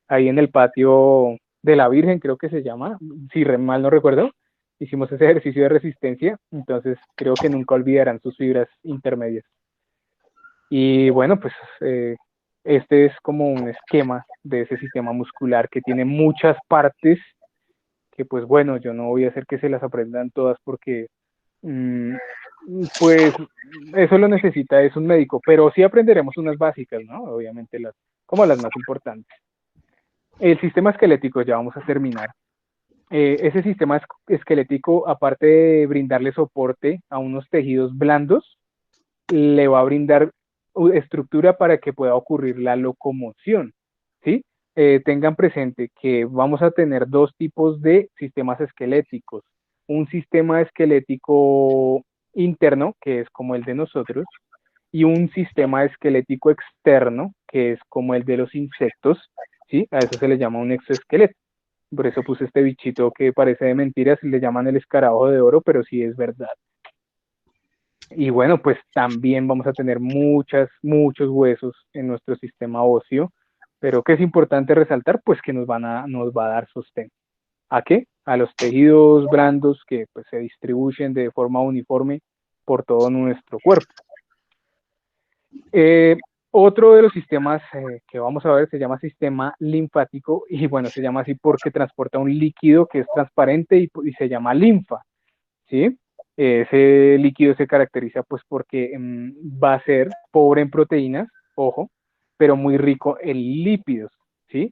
A: ahí en el patio de la Virgen, creo que se llama, si mal no recuerdo. Hicimos ese ejercicio de resistencia, entonces creo que nunca olvidarán sus fibras intermedias. Y bueno, pues este es como un esquema de ese sistema muscular que tiene muchas partes que pues bueno, yo no voy a hacer que se las aprendan todas porque mm, pues eso lo necesita es un médico, pero sí aprenderemos unas básicas, ¿no? Obviamente como las más importantes. El sistema esquelético, ya vamos a terminar. Ese sistema esquelético, aparte de brindarle soporte a unos tejidos blandos, le va a brindar estructura para que pueda ocurrir la locomoción, ¿sí? Tengan presente que vamos a tener dos tipos de sistemas esqueléticos. Un sistema esquelético interno, que es como el de nosotros, y un sistema esquelético externo, que es como el de los insectos, ¿sí? A eso se le llama un exoesqueleto. Por eso puse este bichito que parece de mentiras y le llaman el escarabajo de oro, pero sí es verdad. Y bueno, pues también vamos a tener muchos huesos en nuestro sistema óseo, pero que es importante resaltar, pues que nos va a dar sostén. ¿A qué? A los tejidos blandos que pues, se distribuyen de forma uniforme por todo nuestro cuerpo. Otro de los sistemas que vamos a ver se llama sistema linfático y bueno, se llama así porque transporta un líquido que es transparente y se llama linfa, ¿sí? Ese líquido se caracteriza pues porque va a ser pobre en proteínas, ojo, pero muy rico en lípidos, ¿sí?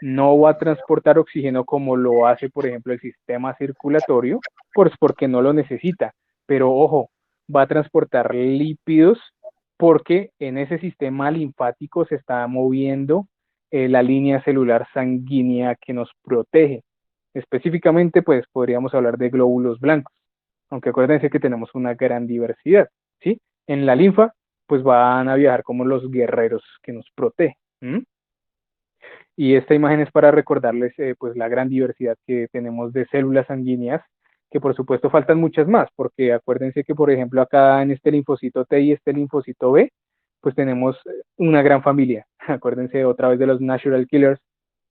A: No va a transportar oxígeno como lo hace, por ejemplo, el sistema circulatorio, pues porque no lo necesita, pero ojo, va a transportar lípidos porque en ese sistema linfático se está moviendo la línea celular sanguínea que nos protege. Específicamente, pues podríamos hablar de glóbulos blancos, aunque acuérdense que tenemos una gran diversidad, ¿sí? En la linfa, pues van a viajar como los guerreros que nos protegen. Y esta imagen es para recordarles pues la gran diversidad que tenemos de células sanguíneas, que por supuesto faltan muchas más, porque acuérdense que por ejemplo acá en este linfocito T y este linfocito B, pues tenemos una gran familia. Acuérdense otra vez de los natural killers,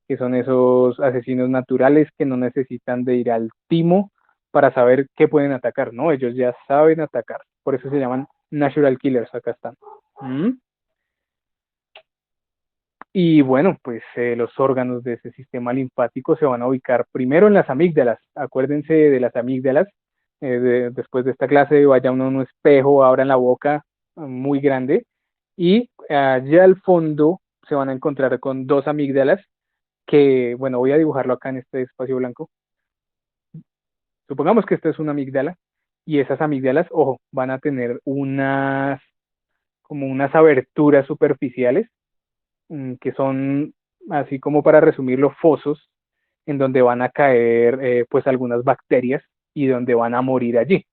A: que son esos asesinos naturales que no necesitan de ir al timo para saber qué pueden atacar, ¿no? Ellos ya saben atacar, por eso se llaman natural killers, acá están. ¿Mm? Y bueno, pues los órganos de ese sistema linfático se van a ubicar primero en las amígdalas. Acuérdense de las amígdalas. Después de esta clase vayan a un espejo, abran la boca muy grande y allá al fondo se van a encontrar con dos amígdalas que, bueno, voy a dibujarlo acá en este espacio blanco. Supongamos que esta es una amígdala y esas amígdalas, ojo, van a tener como unas aberturas superficiales que son, así como para resumirlo, fosos en donde van a caer pues algunas bacterias y donde van a morir allí.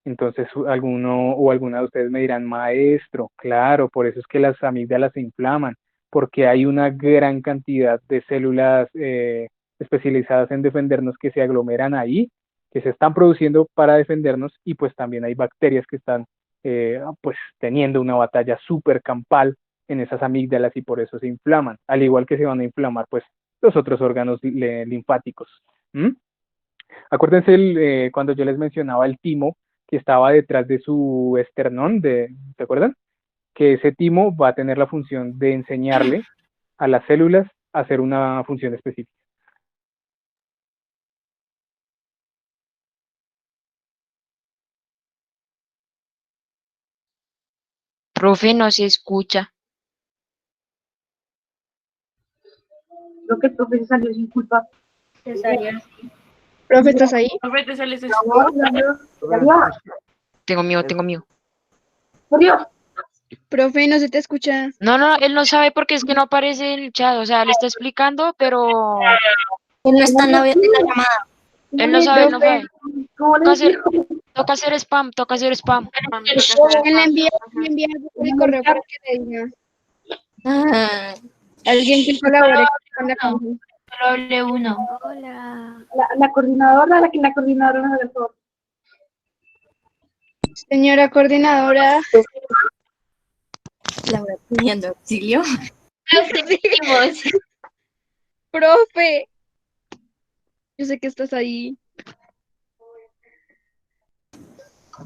A: Entonces alguno o alguna de ustedes me dirán, maestro, claro, por eso es que las amígdalas se inflaman, porque hay una gran cantidad de células especializadas en defendernos que se aglomeran ahí, que se están produciendo para defendernos, y pues también hay bacterias que están pues teniendo una batalla súper campal en esas amígdalas y por eso se inflaman, al igual que se van a inflamar pues los otros órganos linfáticos. ¿Mm? Acuérdense cuando yo les mencionaba el timo que estaba detrás de su esternón, ¿se acuerdan? Que ese timo va a tener la función de enseñarle a las células a hacer una función específica.
C: Profe, no se escucha.
D: Creo que el profe se salió sin culpa.
B: Profe, ¿estás ahí?
E: Profe, te sales de
C: Tengo miedo.
D: Por Dios.
B: Profe, no se te escucha.
C: No, él no sabe porque es que no aparece en el chat. O sea, le está explicando, pero
F: Él no está en la llamada.
C: él no sabe, no sabe.
D: ¿Cómo le digo?
C: Toca hacer spam.
B: Él le envía el correo para que le diga. Alguien que colabore con la campaña.
F: Hable uno.
E: Hola.
D: La coordinadora, la coordinadora no del favor.
B: Señora coordinadora.
F: Laura pidiendo auxilio.
B: Profe. Yo sé que estás ahí.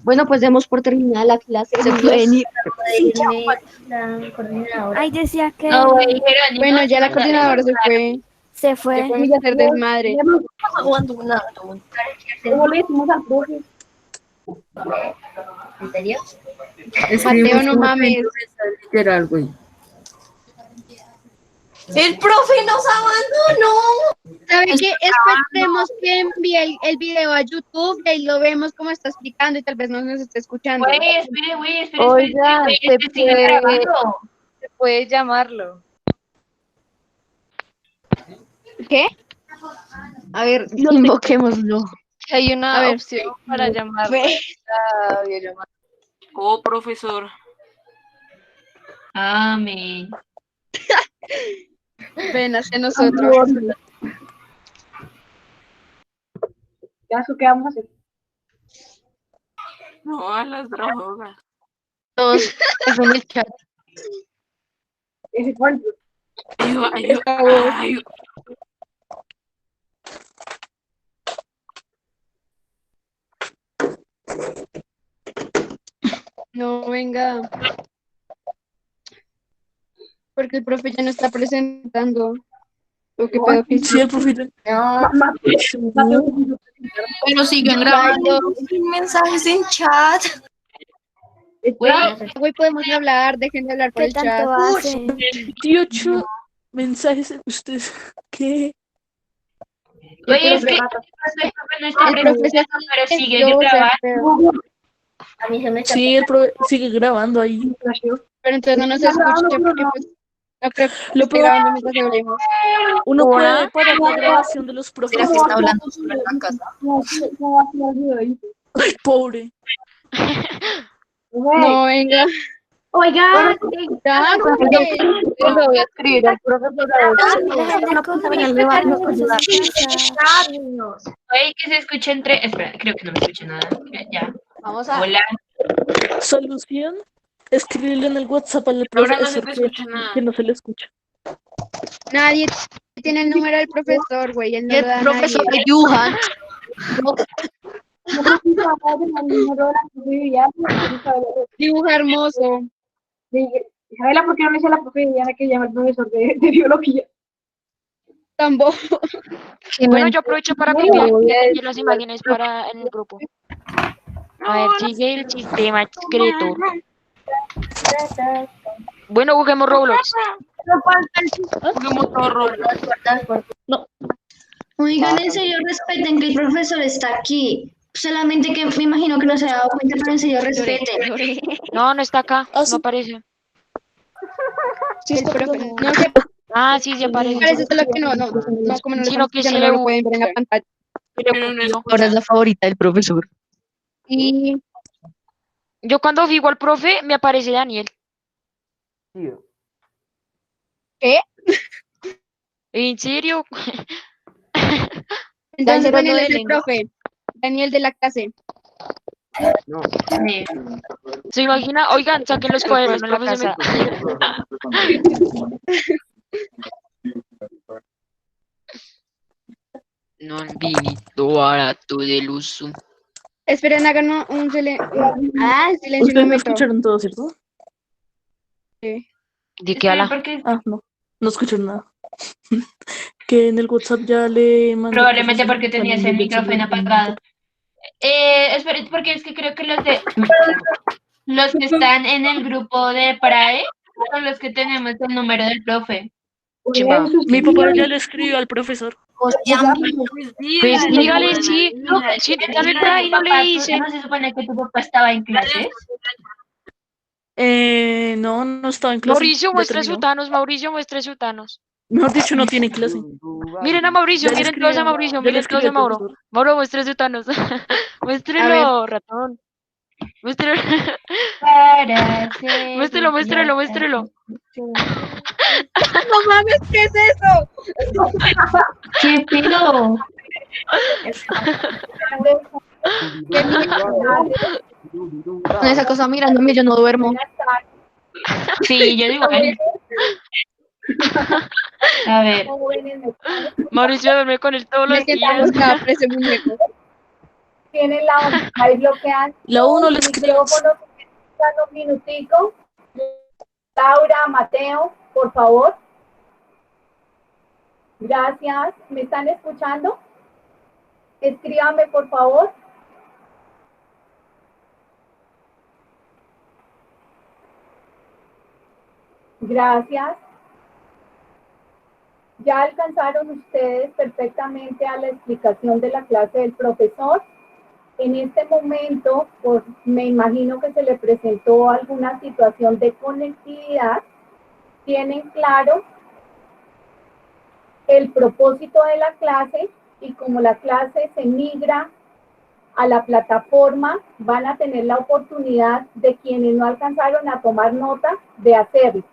F: Bueno, pues demos por terminada la clase. Se pueden ir.
E: Ay, decía que
B: Bueno, ya la coordinadora se fue.
E: se fue.
B: Vamos a hacer desmadre.
D: ¿Cómo le decimos al profe?
B: Mateo, no mames.
G: Literal, güey.
F: ¡El profe nos abandonó!
B: ¿Sabe qué? Esperemos que envíe el video a YouTube y ahí lo vemos cómo está explicando y tal vez no nos esté escuchando.
F: Espere.
H: Oiga, se puede llamarlo.
B: ¿Qué?
F: A ver,
C: Invoquémoslo.
H: Hay una
B: A ver,
H: opción para llamarlo. La videollamada.
E: Oh, profesor.
F: amén.
B: ven hacia nosotros.
D: Ya, ¿eso qué vamos a hacer?
E: No, a las drogas.
C: Todos en el chat.
D: Ese fue el
E: Ay.
B: No, venga. Porque el profe ya no está presentando. ¿O qué pedo que
G: Sí, el profe.
F: Pero siguen grabando mensajes en chat.
B: Güey, podemos hablar, dejen de hablar por
E: ¿Qué
B: el chat.
E: tanto hacen?
G: 28 mensajes. ¿Ustedes qué?
F: Oye, es que
B: El profe se
F: pero sigue
B: yo, o sea,
F: grabando. A mí se me
G: Sí, el profe sigue grabando ahí.
B: pero entonces no nos escuche porque pues no creo que
G: Lo
B: esté
G: peor-
B: grabando mientras hablemos.
G: Uno puede parar la grabación de los profes.
F: ¿Será que está hablando sobre la casa?
G: Ay, pobre.
B: No, venga.
D: Oiga,
B: Ya, güey.
H: Yo lo voy a escribir al profesor.
F: Oye, que se escuche entre... Espera, creo que no me escuché nada. Ya.
H: Vamos a.
F: Hola.
G: Solución: escribirle en el WhatsApp al
E: Ahora no se
G: profesor
E: te escucha nada.
G: que no se le escucha.
B: Nadie tiene el número del profesor, güey. Él no lo da a nadie.
F: Yuhan.
B: Dibuja hermoso.
D: Isabela, ¿por qué no le dice a la profe Diana que llama al profesor de biología?
B: Tambo.
C: Bueno, yo aprovecho para copiar las imágenes para en el grupo. A ver, sigue el sistema secreto. Bueno, juguemos Roblox.
E: Juguemos todo Roblox.
B: Oigan, en serio, respeten que el profesor está aquí. Solamente que me imagino que no se ha dado cuenta, pero en serio, respeten.
C: No, no está acá.
G: Ah,
C: No
G: sí.
C: aparece.
B: Sí, el profe. No sé,
C: Ah, sí, sí aparece.
B: parece solo que no, como no lo
C: Sino
B: estamos
C: que
B: escuchando,
C: sí
B: no
C: le
B: lo pueden ver en la pantalla.
E: Pero no
C: Ahora es
E: escucha.
C: la favorita del profesor.
B: Y
C: Yo cuando digo al profe, me aparece Daniel. ¿En serio?
I: Entonces
C: Daniel
I: Daniel es el
C: Elenco.
I: profe. Daniel de la clase.
C: ¿Se imagina? Oigan, saquen los cuadernos, no la profesora.
H: Non vinito barato del uso.
I: Esperen, hagan un silencio. Silencio un
G: Ustedes me
I: momento.
G: escucharon todo, ¿cierto?
C: ¿De qué habla?
G: Ah, no escucharon nada. Que en el WhatsApp ya le mandé.
J: Probablemente porque tenías el micrófono apagado. Espera, porque es que creo que los que están en el grupo de PRAE son los que tenemos el número del profe.
G: Mi papá ya le escribió al profesor.
C: Pues dígale, sí. Si también por ahí no le dicen.
J: ¿No se supone que tu papá estaba en clases?
G: No estaba en clase.
C: Mauricio,
G: ya
C: muestre
G: terminó.
C: su Thanos. Mauricio, muestre su Thanos.
G: Mejor dicho, no tiene clase.
C: Miren a Mauricio,
G: Ya le
C: miren todos a
G: escribió-
C: Mauricio,
G: ya le
C: miren todos
G: escribió
C: a
G: el
C: Mauro.
G: profesor.
C: Mauro, muestre su Thanos. Muéstrelo, ratón. Muéstrelo. Muéstrelo, muéstrelo, muéstrelo.
I: No mames, ¿qué es eso?
J: ¿Qué pido?
I: Con esa cosa mirándome, yo no duermo.
J: Sí, yo digo. A ver.
C: Mauricio duerme con él todos
I: Me
C: los
I: siento
C: días.
I: acostada por ese muñeco.
D: Tienen la bandera y bloquean
G: La uno le
D: los
G: escribió.
D: micrófonos. Un minutico. Laura, Mateo, por favor. Gracias. ¿Me están escuchando? Escríbame, por favor. Gracias. Ya alcanzaron ustedes perfectamente a la explicación de la clase del profesor. En este momento, pues, me imagino que se le presentó alguna situación de conectividad. Tienen claro el propósito de la clase y como la clase se migra a la plataforma, van a tener la oportunidad de quienes no alcanzaron a tomar nota de hacerlo.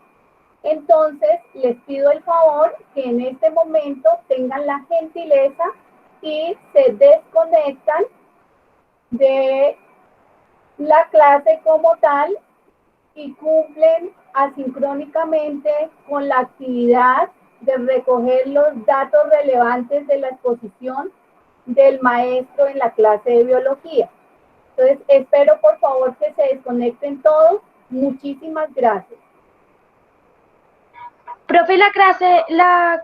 D: Entonces, les pido el favor que en este momento tengan la gentileza y se desconectan de la clase como tal y cumplen asincrónicamente con la actividad de recoger los datos relevantes de la exposición del maestro en la clase de biología. Entonces, espero por favor que se desconecten todos. Muchísimas gracias.
H: Profe, la clase, la